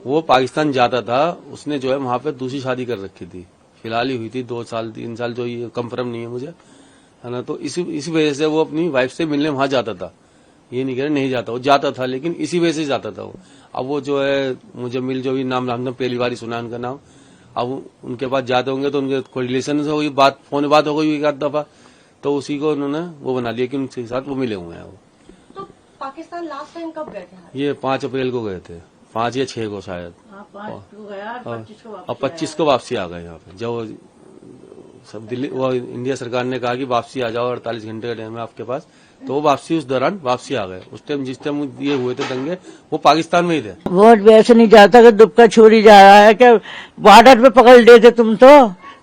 वो पाकिस्तान जाता था, उसने जो है वहां पे दूसरी शादी कर रखी थी, फिलहाल ही हुई थी 2 साल 3 साल, जो ये कंफर्म नहीं है मुझे, है ना। तो इसी वजह से वो अपनी वाइफ से मिलने वहां जाता था, ये नहीं कह रहे नहीं जाता, वो जाता था, लेकिन इसी वजह से जाता था वो। अब वो जो है मुझे मिल जो भी नाम हमने पहली बार ही सुना उनका नाम, अब उनके पास जाते होंगे तो उनके कोई रिलेशन से हुई बात, फोन बात हो गई एक आध दफा, तो उसी को उन्होंने वो बना लिया कि उनके साथ वो मिले हुए हैं। वो तो पाकिस्तान लास्ट टाइम कब गए थे? ये 5 अप्रैल को गए थे, 5 या 6 को शायद। 5 को गया, 25 को और 25 को वापसी आ गए यहाँ पे। जब सब दिल्ली वो इंडिया सरकार ने कहा कि वापसी आ जाओ, 48 घंटे का टाइम है आपके पास, तो वो वापसी उस दौरान वापसी आ गए। उस टाइम जिस टाइम ये हुए थे दंगे, वो पाकिस्तान में ही थे। वोट वैसे नहीं जाता कि दुबका छोड़ी जा रहा है, क्या बॉर्डर पे पकड़ लेते तुम तो।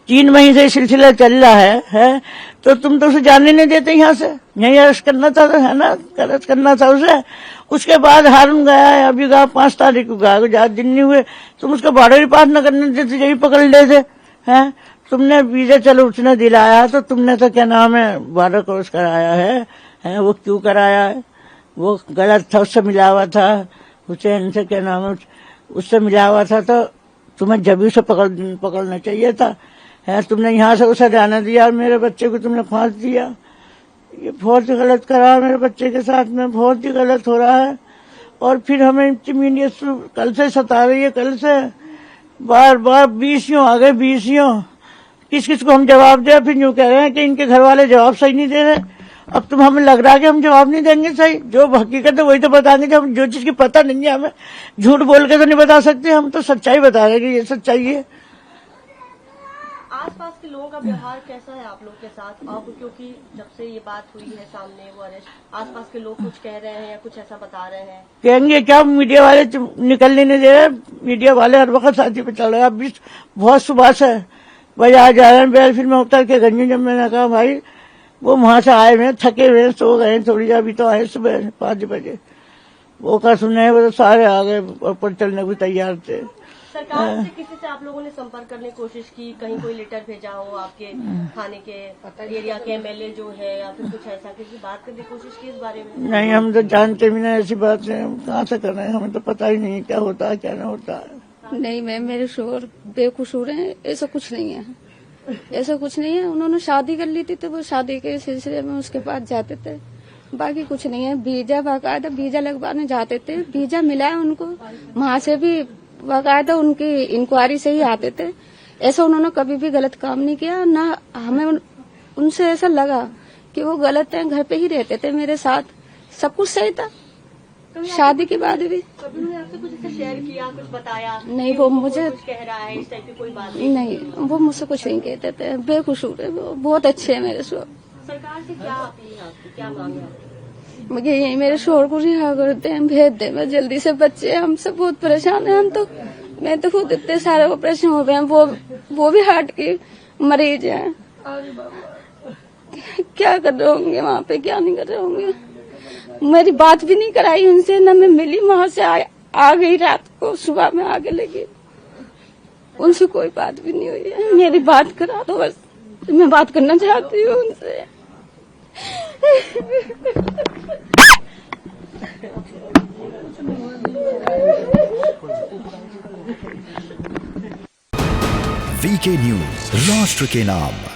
3 महीने से सिलसिला चल रहा है तो तुम तो उसे जाने नहीं देते यहाँ से। यही अरेस्ट करना था, है ना, अरेस्ट करना था उसे। उसके बाद हारून गया है, अभी गया 5 तारीख को गया, 4 दिन नहीं हुए, तुम उसका बॉर्डर ही पार न करने देते, यही पकड़ लेते हैं। तुमने वीजा चलो उसने दिलाया, तो तुमने तो क्या नाम है बॉर्डर क्रॉस कराया है, वो क्यों कराया है? वो गलत था, उससे मिला हुआ था, हुसैन से क्या नाम है उससे मिला हुआ था, तो तुम्हें जब उसे पकड़ना चाहिए था। तुमने यहाँ से उसे जाने दिया और मेरे बच्चे को तुमने फांस दिया। ये बहुत ही गलत करा मेरे बच्चे के साथ में, बहुत ही गलत हो रहा है। और फिर हमें मीडिया कल से सता रही है, कल से बार बार 20 आ गए, 20 किस को हम जवाब दें? फिर यूँ कह रहे हैं कि इनके घर वाले जवाब सही नहीं दे रहे। अब तुम हमें लग रहा है कि हम जवाब नहीं देंगे सही, जो हकीकत है वही तो बताएंगे। जब जो चीज की पता नहीं है हमें झूठ बोल के तो नहीं बता सकते, हम तो सच्चाई बता रहे हैं कि ये सच्चाई है। आसपास के लोगों का व्यवहार कैसा है आप लोग के साथ? अब क्योंकि जब से ये बात हुई है सामने वो अरेस्ट, आसपास के लोग कुछ कह रहे हैं या कुछ ऐसा बता रहे हैं? कहेंगे क्या, मीडिया वाले निकलने नहीं दे रहे। मीडिया वाले हर वक्त साथी पे चल रहे हैं। अब भी बहुत सुबह से भाई आ जा रहे हैं, फिर मैं उतर के गंजी, जब मैंने कहा भाई वो वहां से आए हुए थके हुए सो गए थोड़ी, अभी तो आए सुबह 5 बजे, वो का सुने वो तो सारे आ गए ऊपर चलने को तैयार थे। सरकार से किसी से आप लोगों ने संपर्क करने की कोशिश की? कहीं कोई लेटर भेजा हो आपके थाने के एरिया के एमएलए जो है, या फिर कुछ ऐसा किसी बात करने की कोशिश की इस बारे में? नहीं, हम तो जानते भी नहीं ऐसी बात है, हम कहाँ से कर रहे हैं, हमें तो पता ही नहीं क्या होता है क्या नहीं होता है। नहीं मैम, मेरे शोहर बेकसूर हैं, ऐसा कुछ नहीं है, ऐसा कुछ नहीं है। उन्होंने शादी कर ली थी तो वो शादी के सिलसिले में उसके पास जाते थे, बाकी कुछ नहीं है। वीजा बाकायदा वीजा लगवाने जाते थे, वीजा मिला है उनको, वहां से भी बाकायदा उनकी इंक्वायरी से ही आते थे। ऐसा उन्होंने कभी भी गलत काम नहीं किया, ना हमें उनसे ऐसा लगा कि वो गलत है। घर पे ही रहते थे मेरे साथ, सब कुछ सही था। शादी के बाद भी कभी उन्होंने आपसे कुछ ऐसा शेयर किया, कुछ बताया? नहीं, वो मुझे कुछ कह रहा है इस टाइप की कोई बात नहीं, वो मुझसे कुछ नहीं कहते थे। बेकसूर है वो, बहुत अच्छे है मेरे शोहर। सरकार से क्या अपील है आपकी, क्या मांग है आपकी? मुझे यही मेरे शोहर को रिहा कर दे, भेज दे मैं जल्दी से। बच्चे हम सब बहुत परेशान हैं, हम तो, मैं तो खुद इतने सारे ऑपरेशन हो गए हैं, वो भी हार्ट की मरीज है। क्या कर रहे होंगे वहाँ पे, क्या नहीं कर रहे होंगे। मेरी बात भी नहीं कराई उनसे, न मैं मिली, वहां से आ गई रात को, सुबह में आगे लगी, उनसे कोई बात भी नहीं हुई है। मेरी बात करा दो बस, मैं बात करना चाहती हूँ उनसे। वीके न्यूज, राष्ट्र के नाम।